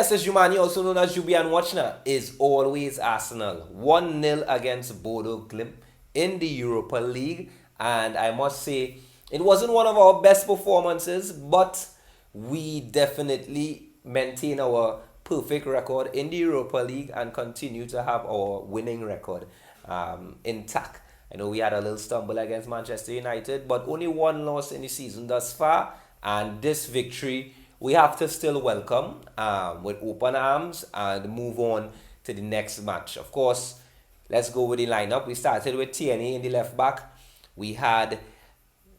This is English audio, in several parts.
Yes, as Jumani, also known as Jubian Watchner, is always Arsenal. 1-0 against Bodø Glimtz in the Europa League. And I must say, it wasn't one of our best performances, but we definitely maintain our perfect record in the Europa League and continue to have our winning record intact. I know we had a little stumble against Manchester United, but only one loss in the season thus far. And this victory we have to still welcome with open arms and move on to the next match. Of course, let's go with the lineup. We started with Tierney in the left back. We had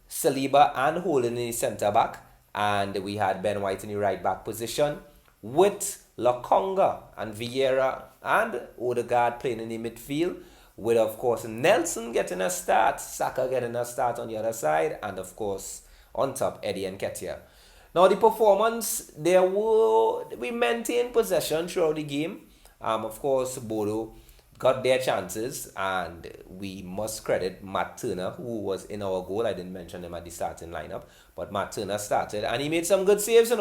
Saliba and Holden in the centre back. And we had Ben White in the right back position with Lokonga and Vieira and Odegaard playing in the midfield. With, of course, Nelson getting a start, Saka getting a start on the other side, and, of course, on top, Eddie Nketiah. Now the performance, we maintained possession throughout the game. Of course, Bodo got their chances, and we must credit Matt Turner, who was in our goal. I didn't mention him at the starting lineup, but Matt Turner started, and he made some good saves.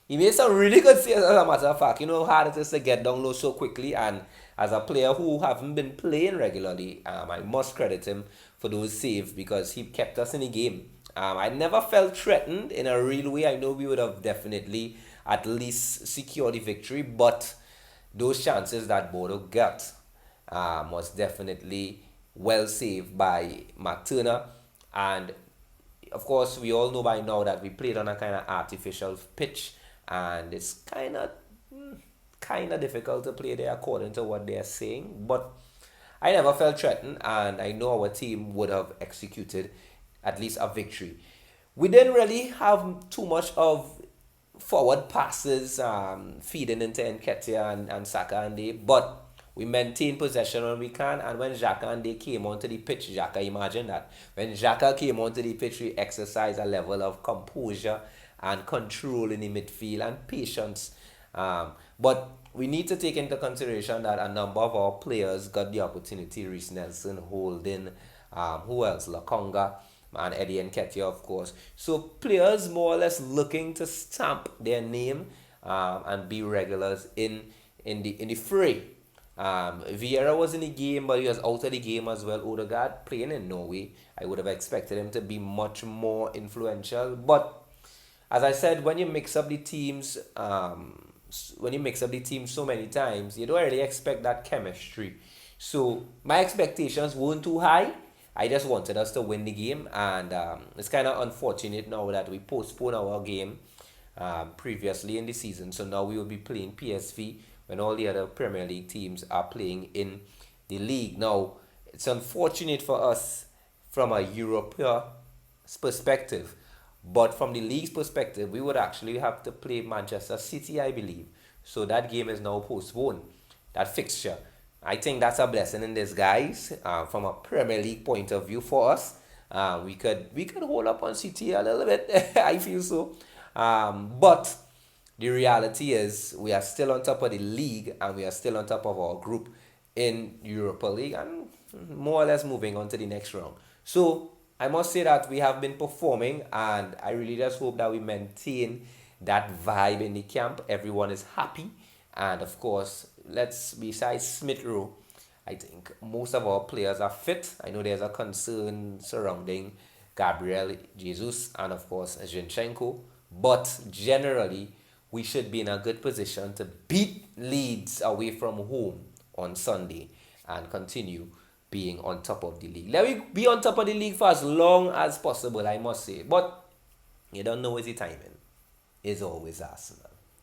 He made some really good saves, as a matter of fact. You know how hard it is to get down low so quickly, and as a player who haven't been playing regularly, I must credit him for those saves because he kept us in the game. I never felt threatened in a real way. I know we would have definitely at least secured the victory, but those chances that Bodo got was definitely well saved by Matt Turner. And of course, we all know by now that we played on a kind of artificial pitch, and it's kind of difficult to play there according to what they're saying. But I never felt threatened, and I know our team would have executed at least a victory. We didn't really have too much of forward passes feeding into Nketiah and Saka and they, but we maintained possession when we can. And when Xhaka and they came onto the pitch, Xhaka, imagine that. When Xhaka came onto the pitch, we exercised a level of composure and control in the midfield and patience. But we need to take into consideration that a number of our players got the opportunity. Reece Nelson, Holden, who else? Lokonga and Eddie Nketiah, of course. So players more or less looking to stamp their name and be regulars in the fray. Vieira was in the game, but he was out of the game as well. Odegaard playing in Norway. I would have expected him to be much more influential. But as I said, when you mix up the teams, so many times, you don't really expect that chemistry. So my expectations weren't too high. I just wanted us to win the game, and it's kind of unfortunate now that we postponed our game previously in the season. So now we will be playing PSV when all the other Premier League teams are playing in the league. Now, it's unfortunate for us from a European perspective, but from the league's perspective, we would actually have to play Manchester City, I believe. So that game is now postponed, that fixture. I think that's a blessing in disguise from a Premier League point of view for us. We could hold up on City a little bit. I feel so. But the reality is we are still on top of the league and we are still on top of our group in Europa League and more or less moving on to the next round. So I must say that we have been performing, and I really just hope that we maintain that vibe in the camp. Everyone is happy, and of course, besides Smith Rowe, I think most of our players are fit. I know there's a concern surrounding Gabriel Jesus and of course Zinchenko, but generally we should be in a good position to beat Leeds away from home on Sunday and continue being on top of the league. Let me be on top of the league for as long as possible, I must say. But you don't know what the timing is always Arsenal.